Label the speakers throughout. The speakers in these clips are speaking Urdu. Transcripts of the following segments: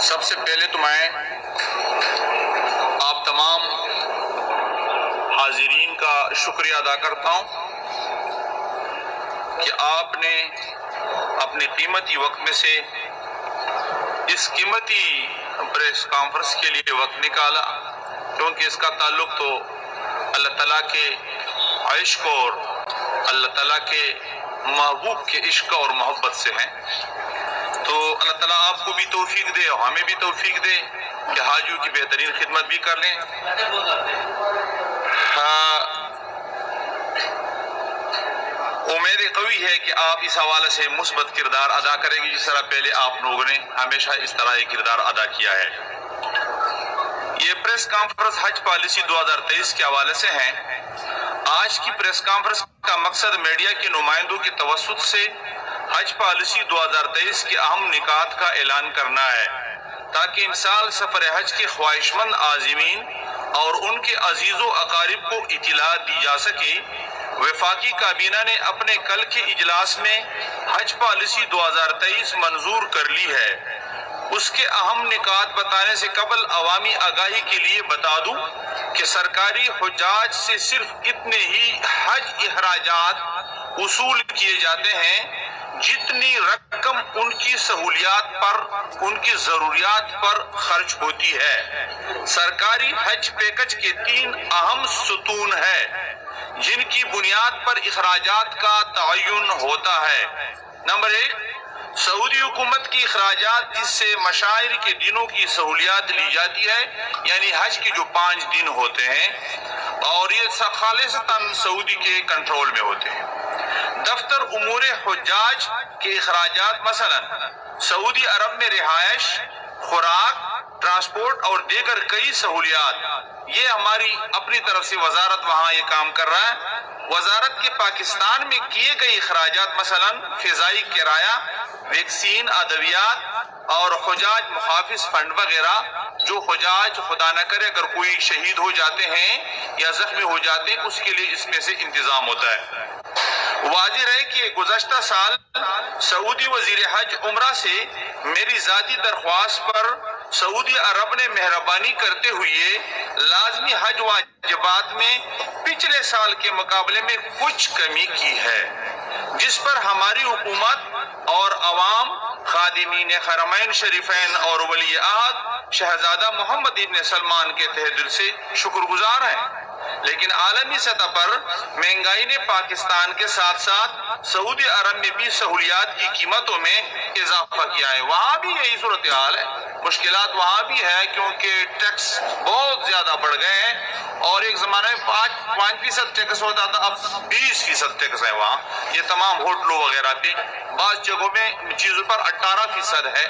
Speaker 1: سب سے پہلے تو میں آپ تمام حاضرین کا شکریہ ادا کرتا ہوں کہ آپ نے اپنے قیمتی وقت میں سے اس قیمتی پریس کانفرنس کے لیے وقت نکالا، کیونکہ اس کا تعلق تو اللہ تعالیٰ کے عشق اور اللہ تعالیٰ کے محبوب کے عشق اور محبت سے ہے۔ تو اللہ تعالیٰ آپ کو بھی توفیق دے اور ہمیں بھی توفیق دے کہ حاجیوں کی بہترین خدمت بھی کر لیں۔ امید قوی ہے کہ آپ اس حوالے سے مثبت کردار ادا کریں گے، جس طرح پہلے آپ لوگوں نے ہمیشہ اس طرح ایک کردار ادا کیا ہے۔ یہ پریس کانفرنس حج پالیسی 2023 کے حوالے سے ہے۔ آج کی پریس کانفرنس کا مقصد میڈیا کے نمائندوں کے توسط سے حج پالیسی 2023 کے اہم نکات کا اعلان کرنا ہے، تاکہ ان سال سفر حج کے خواہشمند عازمین اور ان کے عزیز و اقارب کو اطلاع دی جا سکے۔ وفاقی کابینہ نے اپنے کل کے اجلاس میں حج پالیسی 2023 منظور کر لی ہے۔ اس کے اہم نکات بتانے سے قبل عوامی آگاہی کے لیے بتا دوں کہ سرکاری حجاج سے صرف اتنے ہی حج اخراجات وصول کیے جاتے ہیں جتنی رقم ان کی سہولیات پر، ان کی ضروریات پر خرچ ہوتی ہے۔ سرکاری حج پیکج کے 3 اہم ستون ہیں جن کی بنیاد پر اخراجات کا تعین ہوتا ہے۔ نمبر 1، سعودی حکومت کی اخراجات، جس سے مشاعر کے دنوں کی سہولیات لی جاتی ہے، یعنی حج کے جو 5 دن ہوتے ہیں اور یہ خالصتاً سعودی کے کنٹرول میں ہوتے ہیں۔ دفتر امور حجاج کے اخراجات، مثلا سعودی عرب میں رہائش، خوراک، ٹرانسپورٹ اور دیگر کئی سہولیات، یہ ہماری اپنی طرف سے وزارت وہاں یہ کام کر رہا ہے۔ وزارت کے پاکستان میں کیے گئے اخراجات، مثلا فضائی کرایہ، ویکسین، ادویات اور حجاج محافظ فنڈ وغیرہ، جو حجاج خدا نہ کرے اگر کوئی شہید ہو جاتے ہیں یا زخمی ہو جاتے ہیں، اس کے لیے اس میں سے انتظام ہوتا ہے۔ واضح رہے کہ گزشتہ سال سعودی وزیر حج عمرہ سے میری ذاتی درخواست پر سعودی عرب نے مہربانی کرتے ہوئے لازمی حج واجبات میں پچھلے سال کے مقابلے میں کچھ کمی کی ہے، جس پر ہماری حکومت اور عوام، خادمین حرمین شریفین اور ولی عہد شہزادہ محمد ابن سلمان کے تہ دل سے شکر گزار ہیں۔ لیکن عالمی سطح پر مہنگائی نے پاکستان کے ساتھ ساتھ سعودی عرب میں بھی سہولیات کی قیمتوں میں اضافہ کیا ہے۔ وہاں بھی یہی صورتحال ہے، مشکلات وہاں بھی ہے، کیونکہ ٹیکس بہت زیادہ بڑھ گئے ہیں اور ایک زمانے میں 5% ٹیکس ہوتا تھا، اب 20% ٹیکس ہے وہاں۔ یہ تمام ہوٹلوں وغیرہ پہ، بعض جگہوں میں چیزوں پر 18% ہے۔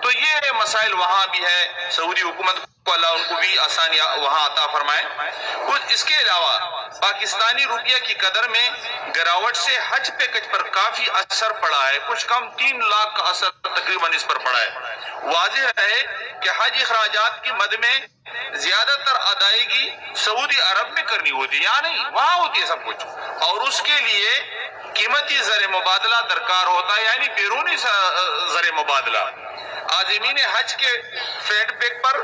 Speaker 1: تو یہ مسائل وہاں بھی ہے۔ سعودی حکومت کو اللہ ان کو بھی آسانیاں وہاں عطا فرمائے۔ اس کے علاوہ پاکستانی روپیہ کی قدر میں گراوٹ سے حج پیکج پر کافی اثر پڑا ہے، کچھ کم 3 لاکھ کا اثر تقریباً اس پر پڑا ہے۔ واضح ہے کہ حج اخراجات کی مد میں زیادہ تر ادائیگی سعودی عرب میں کرنی ہوتی ہے، یا نہیں وہاں ہوتی ہے سب کچھ، اور اس کے لیے قیمتی زر مبادلہ درکار ہوتا ہے، یعنی بیرونی زر مبادلہ۔ عازمین حج کے فیڈ بیک پر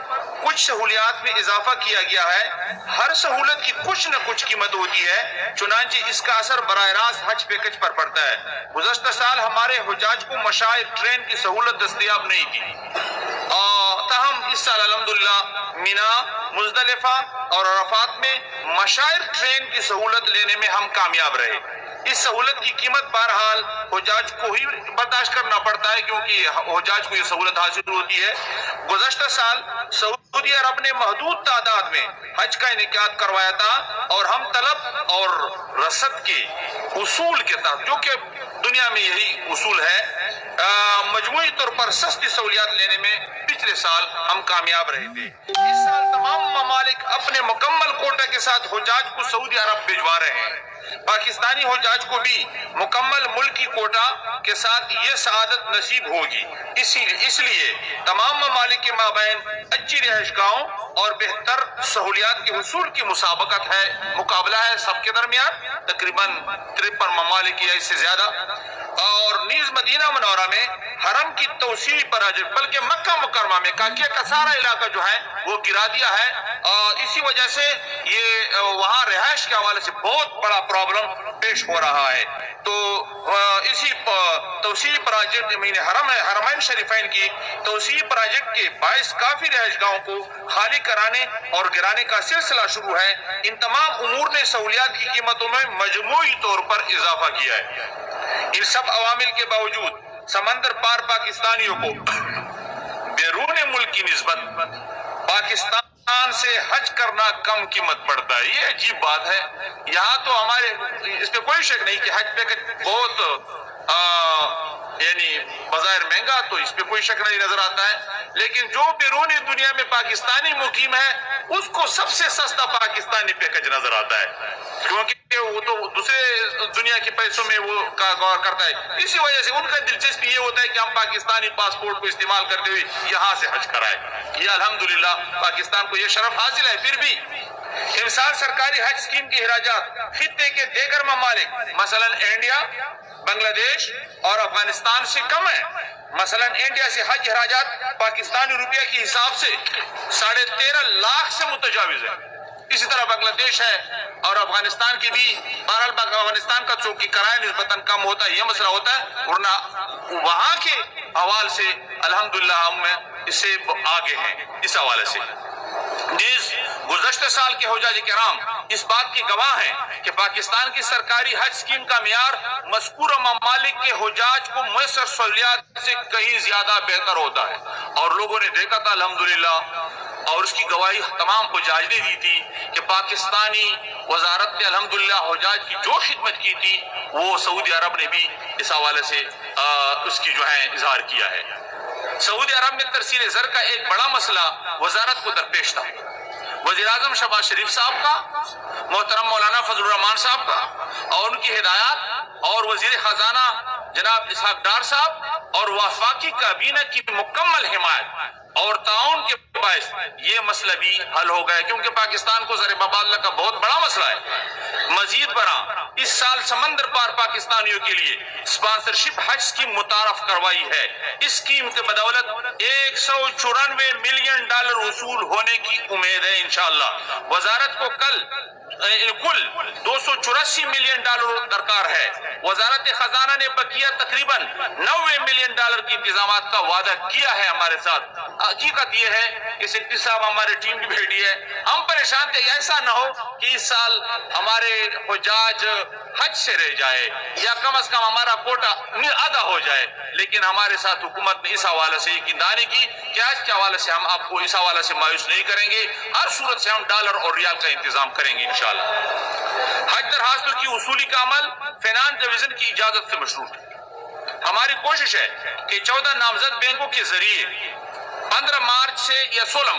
Speaker 1: کچھ سہولیات میں اضافہ کیا گیا ہے۔ ہر سہولت کی کچھ نہ کچھ قیمت ہوتی ہے، چنانچہ اس کا اثر براہ راست حج پیکج پر پڑتا ہے۔ گزشتہ سال ہمارے حجاج کو مشاعر ٹرین کی سہولت دستیاب نہیں تھی، تاہم اس سال الحمدللہ مینا، مزدلفہ اور عرفات میں مشاعر ٹرین کی سہولت لینے میں ہم کامیاب رہے۔ اس سہولت کی قیمت بہرحال حجاج کو ہی برداشت کرنا پڑتا ہے، کیونکہ حجاج کو یہ سہولت حاصل ہوتی ہے۔ گزشتہ سال سعودی عرب نے محدود تعداد میں حج کا انعقاد کروایا تھا اور ہم طلب اور رسد کے اصول کے تحت، جو کہ دنیا میں یہی اصول ہے، مجموعی طور پر سستی سہولیات لینے میں پچھلے سال ہم کامیاب رہے تھے۔ اس سال تمام ممالک اپنے مکمل کوٹا کے ساتھ حجاج کو سعودی عرب بھجوا رہے ہیں۔ پاکستانی حجاج کو بھی مکمل ملکی کوٹا کے ساتھ یہ سعادت نصیب ہوگی۔ اس لیے تمام ممالک کے مابین اچھی رہائش گاہوں اور بہتر سہولیات کے حصول کی مقابلہ ہے سب کے درمیان، تقریباً 53 ممالک یا اس سے زیادہ۔ اور نیز مدینہ منورہ میں حرم کی توسیع پر بلکہ مکہ مکرمہ میں کاکیہ کا سارا علاقہ جو ہے وہ گرا دیا ہے، اور اسی وجہ سے یہ وہاں رہائش کے حوالے سے بہت بڑا پرابلم پیش ہو رہا ہے۔ تو اسی توسیع پروجیکٹ حرمین شریفین کی توسیع پروجیکٹ کے باعث کافی رہائش گاہوں کو خالی کرانے اور گرانے کا سلسلہ شروع ہے۔ ان تمام امور نے سہولیات کی قیمتوں میں مجموعی طور پر اضافہ کیا ہے۔ ان سب عوامل کے باوجود سمندر پار پاکستانیوں کو بیرون ملک کی نسبت پاکستان سے حج کرنا کم قیمت پڑتا ہے۔ یہ عجیب بات ہے۔ یہاں تو ہمارے اس پہ کوئی شک نہیں کہ حج پیکج بہت یعنی بظاہر مہنگا، تو اس پہ کوئی شک نہیں نظر آتا ہے، لیکن جو بیرونی دنیا میں پاکستانی مقیم ہے اس کو سب سے سستا پاکستانی پیکج نظر آتا ہے، کیونکہ وہ تو دوسرے دنیا کے پیسوں میں وہ کار کرتا ہے۔ اسی وجہ سے ان کا دلچسپی یہ ہوتا ہے کہ ہم پاکستانی پاسپورٹ کو استعمال کرتے ہوئے یہاں سے حج کرائے۔ یہ الحمدللہ پاکستان کو یہ شرف حاصل ہے۔ پھر بھی امسال سرکاری حج اسکیم کے اخراجات خطے کے دیگر ممالک مثلا انڈیا، بنگلہ دیش اور افغانستان سے کم ہیں۔ مثلا انڈیا سے حج اخراجات پاکستانی روپیہ کے حساب سے 13.5 لاکھ سے متجاوز ہے۔ اسی طرح بنگلہ دیش ہے اور افغانستان کی بھی، بہرحال افغانستان کا چونکہ کرایہ نسبتاً کم ہوتا ہے، یہ مسئلہ ہوتا ہے، ورنہ وہاں کے حوالے سے الحمدللہ ہم اس سے آگے ہیں اس حوالے سے۔ نیز گزشتہ سال کے حجاج کرام اس بات کے گواہ ہیں کہ پاکستان کی سرکاری حج اسکیم کا معیار مذکورہ ممالک کے حجاج کو میسر سہولیات سے کہیں زیادہ بہتر ہوتا ہے، اور لوگوں نے دیکھا تھا الحمدللہ، اور اس کی گواہی تمام حجاج نے دی تھی کہ پاکستانی وزارت نے الحمدللہ حجاج کی جو خدمت کی تھی وہ سعودی عرب نے بھی اس حوالے سے اس کی جو ہے اظہار کیا ہے۔ سعودی عرب میں ترسیل زر کا ایک بڑا مسئلہ وزارت کو درپیش تھا۔ وزیر اعظم شہباز شریف صاحب کا، محترم مولانا فضل الرحمان صاحب کا اور ان کی ہدایات، اور وزیر خزانہ جناب اسحاق ڈار صاحب اور وفاقی کابینہ کی مکمل حمایت اور تعاون کے باعث یہ مسئلہ بھی حل ہو گیا، کیونکہ پاکستان کو زر مبادلہ کا بہت بڑا مسئلہ ہے۔ مزید برآں اس سال سمندر پار پاکستانیوں کے لیے اسپانسرشپ حج اسکیم متعارف کروائی ہے۔ اس اسکیم کے بدولت $194 ملین وصول ہونے کی امید ہے انشاءاللہ۔ وزارت کو کل کل $284 ملین درکار ہے۔ وزارت خزانہ نے بقیہ تقریباً $90 ملین کے انتظامات کا وعدہ کیا ہے ہمارے ساتھ۔ حقیقت یہ ہے کہ سیکرٹری صاحب ہمارے ٹیم کی بھیڑی ہے، ہم پریشان تھے ایسا نہ ہو کہ اس سال ہمارے حجاج حج سے رہ جائے یا کم از کم ہمارا کوٹا آدھا ہو جائے، لیکن ہمارے ساتھ حکومت نے اس حوالے سے یقین دہانی کی کہ آج کے حوالے سے ہم آپ کو اس حوالے سے مایوس نہیں کریں گے، ہر صورت سے ہم ڈالر اور ریال کا انتظام کریں گے انشاءاللہ۔ حج درخواستوں کی وصولی کا عمل فینانس ڈویژن کی اجازت سے مشروط ہے۔ ہماری کوشش ہے کہ 14 نامزد بینکوں کے ذریعے 15 مارچ سے یا 16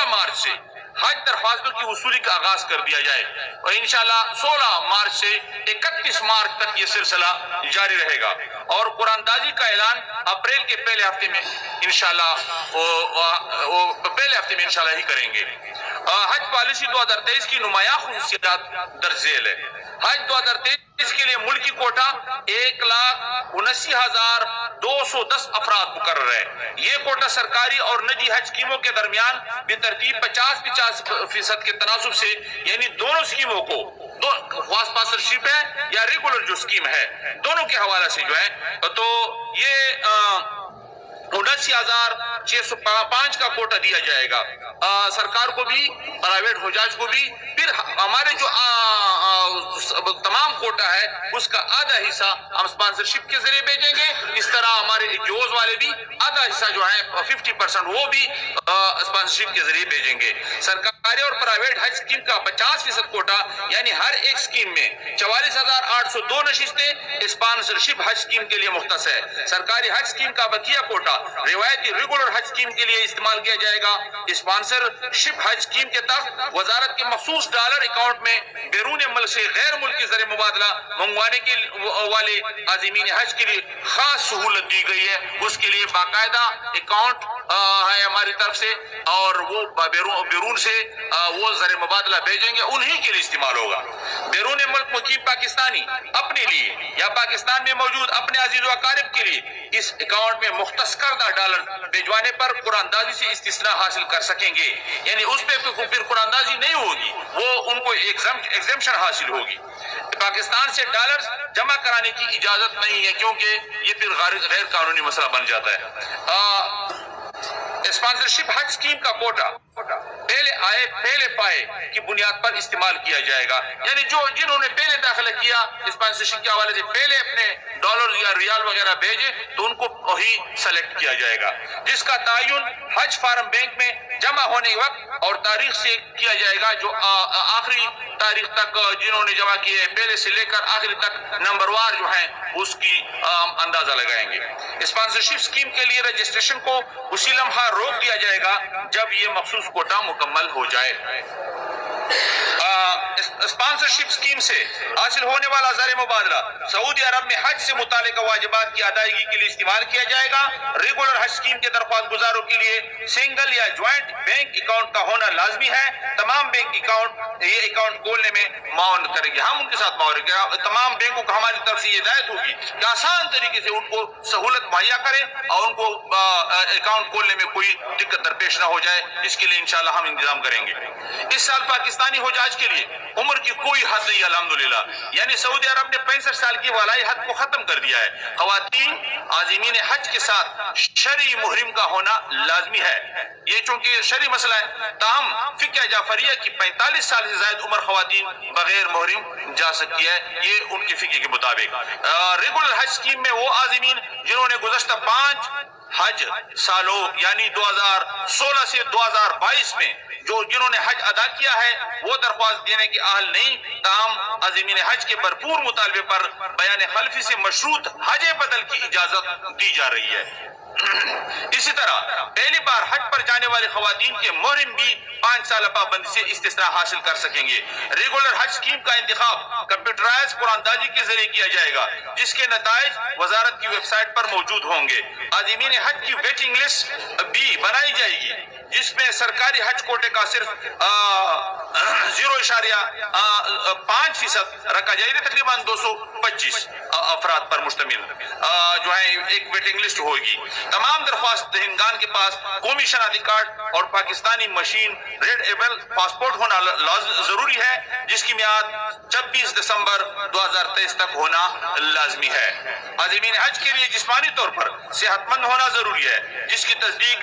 Speaker 1: مارچ سے حج درخواستوں کی وصولی کا آغاز کر دیا جائے، اور انشاءاللہ 16 مارچ سے 31 مارچ تک یہ سلسلہ جاری رہے گا، اور قرآن دازی کا اعلان اپریل کے پہلے ہفتے میں انشاءاللہ ہی کریں گے۔ حج پالیسی 2023 کی نمایاں خصوصیات درج ذیل ہے۔ حج 2023 کے لیے ملکی کوٹا 1,79,210 افراد مقرر ہے۔ یہ کوٹا سرکاری اور نجی حج اسکیموں کے درمیان بترتیب 50-50% کے تناسب سے، یعنی دونوں اسکیموں کو، اسپانسرشپ ہے یا ریگولر جو اسکیم ہے، دونوں کے حوالے سے جو ہے تو یہ 79,605 کا کوٹا دیا جائے گا، سرکار کو بھی، پرائیویٹ حجاج کو بھی۔ پھر ہمارے جو تمام کوٹا ہے اس کا آدھا حصہ ہم اسپانسرشپ کے ذریعے بھیجیں گے، اس طرح ہمارے جوز والے بھی آدھا حصہ جو ہے 50% وہ بھی اسپانسرشپ کے ذریعے بھیجیں گے۔ سرکاری اور پرائیویٹ حج اسکیم کا 50% کوٹا، یعنی ہر ایک اسکیم میں 44,802 نشستیں اسپانسرشپ حج اسکیم کے لیے مختص ہے۔ سرکاری حج اسکیم کا بقیہ کوٹا روایتی ریگولر حج اسکیم کے لیے استعمال کیا جائے گا۔ اسپانسرشپ حج اسکیم کے تحت وزارت کے مخصوص ڈالر اکاؤنٹ میں بیرون ملک سے غیر ملکی زر مبادلہ منگوانے کے والے عازمین حج کے لیے خاص سہولت دی گئی ہے، اس کے لیے باقاعدہ اکاؤنٹ ہے ہماری طرف سے، اور وہ بیرون سے وہ زر مبادلہ بھیجیں گے، انہی کے لیے استعمال ہوگا۔ بیرون ملک مقیم پاکستانی اپنے لیے یا پاکستان میں موجود اپنے عزیز و اقارب کے لیے اس اکاؤنٹ میں مختص کردہ ڈالر بھیجوانے پر قرآن اندازی سے استثناء حاصل کر سکیں گے، یعنی اس پہ پھر قرآن اندازی نہیں ہوگی، وہ ان کو ایگزمپشن حاصل ہوگی۔ پاکستان سے ڈالر جمع کرانے کی اجازت نہیں ہے، کیونکہ یہ پھر غیر قانونی مسئلہ بن جاتا ہے۔ اسپانسرشپ حج اسکیم کا کوٹا پہلے آئے پہلے پائے کی بنیاد پر استعمال کیا جائے گا، یعنی جنہوں نے پہلے داخلہ کیا اسپانسرشپ کے حوالے سے، پہلے اپنے ڈالر یا ریال وغیرہ بھیجے تو ان کو وہی سلیکٹ کیا جائے گا، جس کا تعین حج فارم بینک میں جمع ہونے وقت اور تاریخ سے کیا جائے گا، جو آخری تاریخ تک جنہوں نے جمع کیے پہلے سے لے کر آخری تک نمبر وار جو ہیں اس کی اندازہ لگائیں گے۔ اسپانسرشپ اسکیم کے لیے رجسٹریشن کو اسی لمحہ روک دیا جائے گا جب یہ مخصوص کوٹا مکمل ہو جائے۔ اسپانسرشپ اسکیم سے حاصل ہونے والا زر مبادلہ سعودی عرب میں حج سے متعلقہ واجبات کی ادائیگی کے لیے استعمال کیا جائے گا۔ ریگولر حج اسکیم کے درخواست گزاروں کے لیے سنگل یا جوائنٹ بینک اکاؤنٹ کا ہونا لازمی ہے۔ تمام بینک یہ اکاؤنٹ کھولنے میں معاونت کریں گے، ہم ان کے ساتھ معاونت کریں گے۔ تمام بینکوں کو ہماری طرف سے یہ ہدایت ہوگی کہ آسان طریقے سے ان کو سہولت مہیا کریں اور ان کو اکاؤنٹ کھولنے میں کوئی دقت درپیش نہ ہو جائے، اس کے لیے انشاءاللہ ہم انتظام کریں گے۔ اس سال پاکستانی حجاج کے لیے عمر کی کوئی حد نہیں الحمدللہ، یعنی سعودی عرب نے 65 سال کی ولائی حد کو ختم کر دیا ہے۔ خواتین عازمین حج کے ساتھ شرعی محرم کا ہونا لازمی ہے، یہ چونکہ شرعی مسئلہ ہے، تاہم فقہ جعفریہ کی 45 سال سے زائد عمر خواتین بغیر محرم جا سکتی ہے، یہ ان کے فقہ کے مطابق۔ ریگولر حج اسکیم میں وہ عازمین جنہوں نے گزشتہ 5 حج سالوں یعنی 2016 سے 2022 میں جنہوں نے حج ادا کیا ہے وہ درخواست دینے کے اہل نہیں، تاہم عازمین حج کے بھرپور مطالبے پر بیان خلفی سے مشروط حج بدل کی اجازت دی جا رہی ہے۔ اسی طرح پہلی بار حج پر جانے والے خواتین کے محرم بھی 5 سالہ پابندی سے استثناء حاصل کر سکیں گے۔ ریگولر حج اسکیم کا انتخاب کمپیوٹرائز قرآن اندازی کے ذریعے کیا جائے گا، جس کے نتائج وزارت کی ویب سائٹ پر موجود ہوں گے۔ عازمین حج کی ویٹنگ لسٹ بھی بنائی جائے گی، جس میں سرکاری حج کوٹے کا صرف 0.5% رکھا جائے گا، تقریباً 225 افراد پر مشتمل جو ہے ایک ویٹنگ لسٹ ہوگی۔ تمام درخواست دہندگان کے پاس قومی شناختی کارڈ اور Pakistani machine readable passport ہونا ضروری ہے، جس کی میعاد 26 دسمبر 2023 تک ہونا لازمی ہے۔ عازمین حج کے لیے جسمانی طور پر صحت مند ہونا ضروری ہے، جس کی تصدیق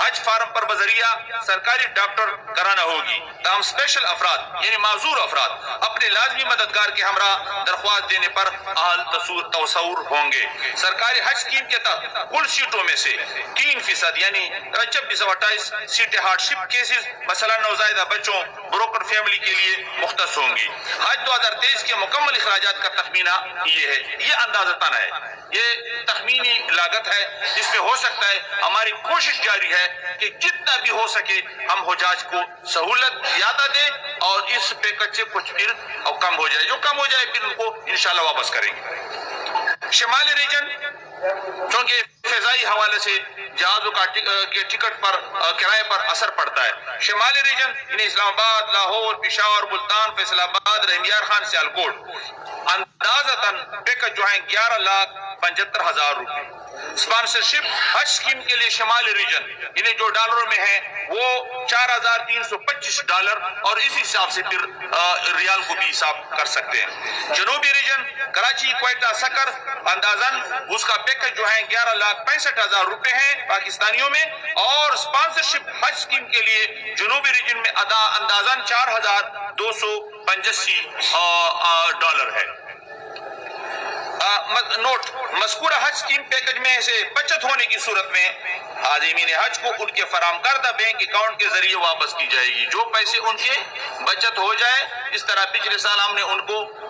Speaker 1: حج فارم پر بذریعہ سرکاری ڈاکٹر کرانا ہوگی۔ تاہم اسپیشل افراد یعنی معذور افراد اپنے لازمی مددگار کے ہمراہ درخواست دینے پر اہل تصور ہوں گے۔ سرکاری حج اسکیم کے تحت کل سیٹوں میں سے 3% یعنی 2628 سیٹیں ہارڈ شپ کیسز مثلا نوزائیدہ بچوں بروکن فیملی کے لیے مختص ہوں گی۔ حج 2023 کے مکمل اخراجات کا تخمینہ یہ ہے، یہ اندازتاً ہے، یہ تخمینی لاگت ہے، اس میں ہو سکتا ہے ہماری کوشش جاری ہے کہ جتنا بھی ہو سکے ہم حجاج کو سہولت زیادہ دیں اور اس پیکج سے کچھ پھر کم ہو جائے، جو کم ہو جائے پھر ان کو انشاءاللہ واپس کریں گے۔ شمالی ریجن چونکہ فضائی حوالے سے جہازوں کے ٹکٹ پر کرائے پر اثر پڑتا ہے، شمالی ریجن یعنی اسلام آباد، لاہور، پشاور، ملتان، فیصل آباد، رحمدیار خان، سیالکوٹ اندازتاً پیکج جو ہیں 11,75,000 روپے۔ اسپانسرشپ حج اسکیم کے لیے شمالی ریجن یعنی جو ڈالروں میں ہے وہ $4,325 اور اسی حساب سے پھر ریال کو بھی حساب کر سکتے ہیں۔ جنوبی ریجن کراچی، کوئٹہ، سکر اندازاً اس کا پیکج جو ہے 11,65,000 روپے ہیں پاکستانیوں میں، اور اسپانسرشپ حج اسکیم کے لیے جنوبی ریجن میں اندازاً $4,285 ہے۔ نوٹ: مذکورہ حج اسکیم پیکج میں سے بچت ہونے کی صورت میں عازمین حج کو ان کے فراہم کردہ بینک اکاؤنٹ کے ذریعے واپس کی جائے گی۔ جو پیسے ان کے بچت ہو جائے، اس طرح پچھلے سال ہم نے ان کو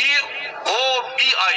Speaker 1: EOBI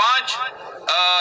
Speaker 1: 5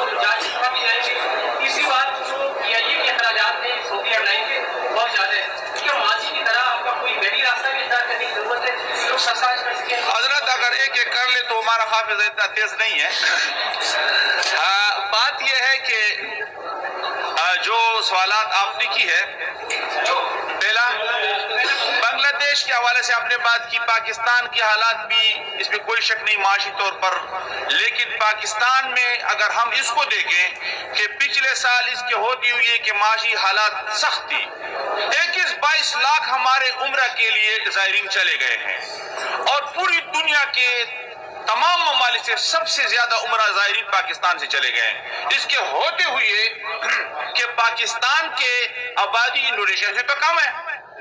Speaker 2: تمام الحجاج اس طرح بھی جائیں گے. تیسری بات جو PIA کے اخراجات ہیں سعودی ایئر لائن کے بہت زیادہ ہیں. کیا ماضی کی طرح آپ کا کوئی بہترین راستہ بھی اختیار کرنے کی ضرورت ہے لوگ سرساج کر سکیں؟
Speaker 1: حضرت اگر ایک ایک کر لے تو ہمارا حافظ اتنا تیز نہیں ہے. بات یہ ہے کہ جو سوالات آپ نے کی ہے، پہلا بنگلہ دیش کے حوالے سے آپ نے بات کی. پاکستان کے حالات بھی اس میں کوئی شک نہیں معاشی طور پر، لیکن پاکستان میں اگر ہم اس کو دیکھیں کہ پچھلے سال اس کے ہوتی ہوئی کہ معاشی حالات سخت تھی. 21-22 لاکھ ہمارے عمرہ کے لیے زائرین چلے گئے ہیں، اور پوری دنیا کے تمام ممالک سے سب سے زیادہ عمرہ زائرین پاکستان سے چلے گئے ہیں. اس کے ہوتے ہوئے کہ پاکستان کے آبادی انڈونیشیا سے تو کم ہے،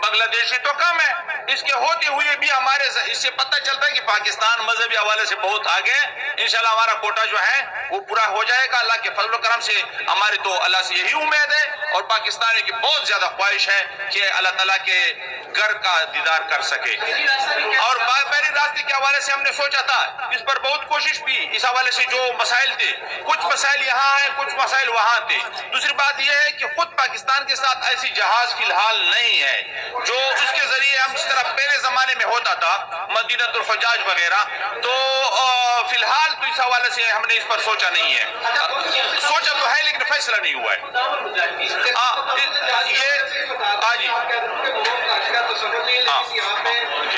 Speaker 1: بنگلہ دیش سے تو کم ہے، اس کے ہوتے ہوئے بھی ہمارے اس سے پتہ چلتا ہے کہ پاکستان مذہبی حوالے سے بہت آگے ہے. انشاءاللہ ہمارا کوٹا جو ہے وہ پورا ہو جائے گا. اللہ کے فضل و کرم سے ہماری تو اللہ سے یہی امید ہے، اور پاکستانی کی بہت زیادہ خواہش ہے کہ اللہ تعالیٰ کے گھر کا دیدار کر سکے. اور بحری راستے کے حوالے سے ہم نے سوچا تھا، اس پر بہت کوشش بھی، اس حوالے سے جو مسائل تھے، کچھ مسائل یہاں ہیں، کچھ مسائل وہاں تھے. دوسری بات یہ ہے کہ خود پاکستان کے ساتھ ایسی جہاز فی الحال نہیں ہے جو اس کے ذریعے ہم جس طرح پہلے زمانے میں ہوتا تھا مدینہ الحجاج وغیرہ. تو فی الحال تو اس حوالے سے ہم نے اس پر سوچا نہیں ہے. سوچا تو ہے لیکن فیصلہ نہیں ہوا ہے.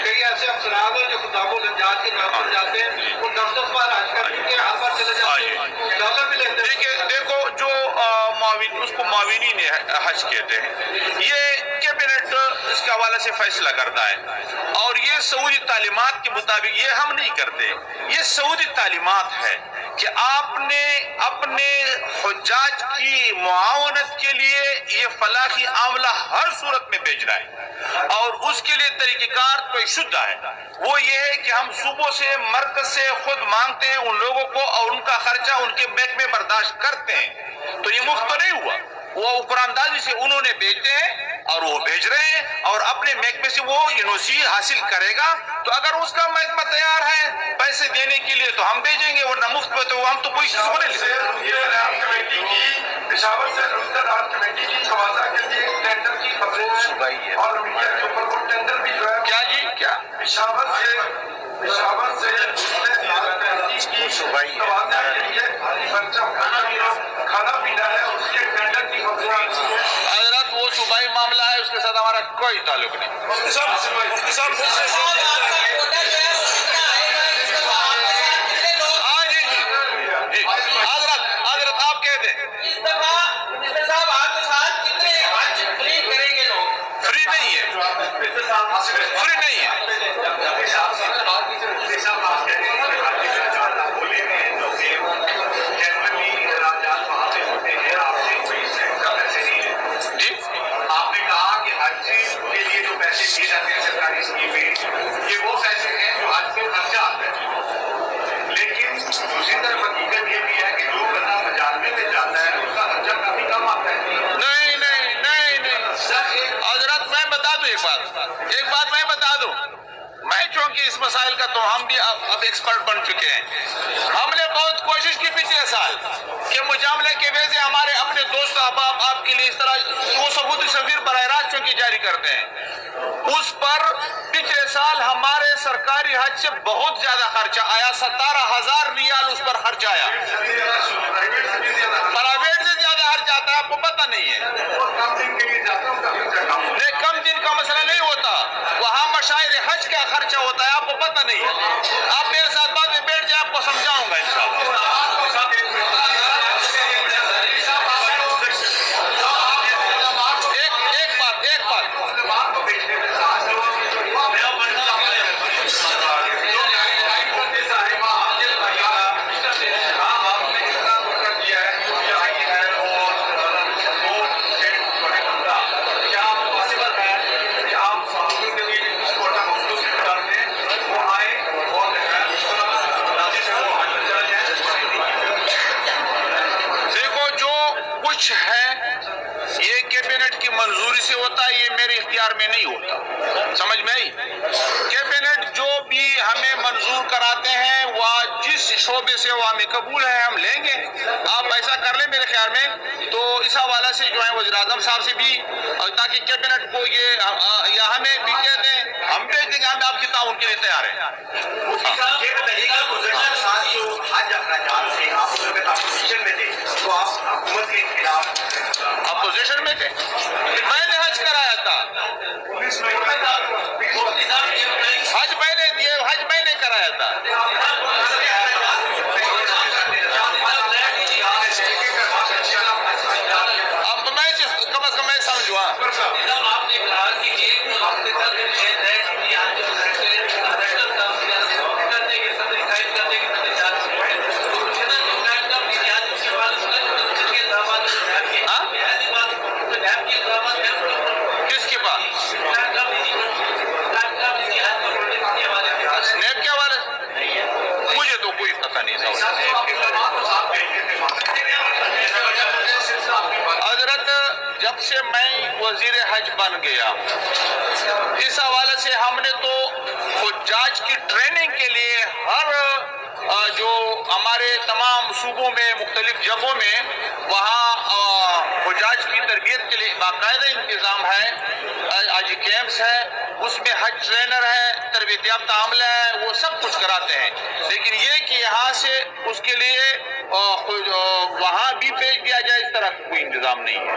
Speaker 3: کئی ایسے افسران ہیں جو خطاب الحجاج کے نام پر جاتے ہیں، وہ 10 بار حج کر چکے ہیں، ہر بار چلے جاتے ہیں، ڈالر بھی لیتے ہیں.
Speaker 1: دیکھو جو معاون، اس کو معاونین حج کہتے ہیں، یہ کیبنٹ اس کے حوالے سے فیصلہ کرتا ہے، اور یہ سعودی تعلیمات کے مطابق یہ ہم نہیں کرتے. یہ سعودی تعلیمات ہے کہ آپ نے اپنے حجاج کی معاونت کے لیے یہ فلاحی عملہ ہر صورت میں بھیجنا ہے، اور اس کے لیے طریقہ کار کوئی شدہ ہے. وہ یہ ہے کہ ہم صوبوں سے مرکز سے خود مانگتے ہیں ان لوگوں کو، اور ان کا خرچہ ان کے بینک میں برداشت کرتے ہیں. تو یہ مفت تو نہیں ہوا، وہ قراندازی سے انہوں نے بھیجتے ہیں اور وہ بھیج رہے ہیں، اور اپنے محکمے سے وہ یونیورسٹی حاصل کرے گا. تو اگر اس کا محکمہ تیار ہے پیسے دینے کے لیے تو ہم بھیجیں گے، ورنہ مفت میں تو ہم تو کوئی چیز کو نہیں لے.
Speaker 3: پشاور سے روزگار راج کمیٹی کی توازہ کے لیے ٹینڈر کی خبریں اور میڈیا کے اوپر وہ ٹینڈر بھی جو ہے
Speaker 1: کیا جی کیا
Speaker 3: پشاور سے توازہ کے لیے کھانا پینا ہے، اس کے ٹینڈر کی خبریں آتی ہیں.
Speaker 1: حضرت وہ صوبائی معاملہ ہے، اس کے ساتھ ہمارا کوئی تعلق نہیں. ہاں جی جی حضرت آپ کہہ دیں فری نہیں ہے، فری نہیں ہے.
Speaker 3: آپ نے کہا کہ حج کے لیے جو پیسے دیے جاتے ہیں سرکاری اسکیمیں، یہ وہ پیسے ہیں جو حج میں خرچہ آتا ہے. لیکن دوسری طرف حقیقت یہ بھی ہے کہ جو بندہ مجالمے میں جاتا ہے اس کا خرچہ کافی کم آتا ہے.
Speaker 1: نہیں نہیں نہیں نہیں حضرت میں بتا دوں ایک بات میں بتا دوں. میں چونکہ اس مسائل کا تو ہم بھی اب ایکسپرٹ بن چکے ہیں. ہم نے بہت کوشش کی پچھلے سال کہ مجاملے کے وجہ ہمارے اپنے دوست احباب آپ کے لیے اس طرح وہ سعودی سفیر براہ راست چونکہ جاری کرتے ہیں، اس پر پچھلے سال ہمارے سرکاری حج سے بہت زیادہ خرچہ آیا. 17,000 ریال اس پر خرچ آیا. پرائیویٹ سے زیادہ خرچ آتا ہے، آپ کو پتہ نہیں ہے. نہیں کم دن کا مسئلہ نہیں ہوتا، وہاں مشاعر حج کا خرچہ ہوتا ہے، آپ کو پتہ نہیں ہے. آپ میرے ساتھ بعد میں بیٹھ جائیں، آپ کو سمجھاؤں گا انشاءاللہ. ایک بات دیکھو جو کچھ ہے یہ کیبنٹ کی منظوری سے ہوتا ہے, یہ میرے اختیار میں نہیں ہوتا. سمجھ میں آئی؟ کیبنٹ جو بھی ہمیں منظور کراتے ہیں وہ جس شعبے سے وہ ہمیں قبول ہے ہم لیں گے. آپ ایسا کر لیں میرے خیال میں. تو اس حوالے سے جو ہے وزیر اعظم صاحب سے بھی, تاکہ کیبنٹ کو یہ یا ہمیں بھی کہہ دیں, ہم بھیج دیں گے, ہم آپ کی تعاون کے لیے تیار ہیں.
Speaker 3: یہ بتائیے گا گزشتہ سال جو حج اخراجات تھے آپ اس وقت اپوزیشن میں تھے تو آپ حکومت کے خلاف
Speaker 1: اپوزیشن میں تھے. میں نے حج کرایا تھا, حج میں نے کرایا تھا. اب میں کم از کم میں سمجھوں.
Speaker 2: آپ نے کہا کہ ایک ہفتے تک
Speaker 1: کس کے پاس نیب کے حوالے مجھے تو کوئی پتہ نہیں تھا. حضرت جب سے میں وزیر حج بن گیا, اس حوالے سے ہم نے تو حجاج کی ٹریننگ کے لیے ہر جو ہمارے تمام صوبوں میں مختلف جگہوں میں وہاں حجاج کی تربیت کے لیے باقاعدہ انتظام ہے. آج کیمپس ہے, اس میں حج ٹرینر ہے, تربیت یافتہ عملہ ہے, وہ سب کچھ کراتے ہیں. لیکن یہ کہ یہاں سے اس کے لیے وہاں بھی بھیج دیا جائے, اس طرح کوئی انتظام نہیں ہے.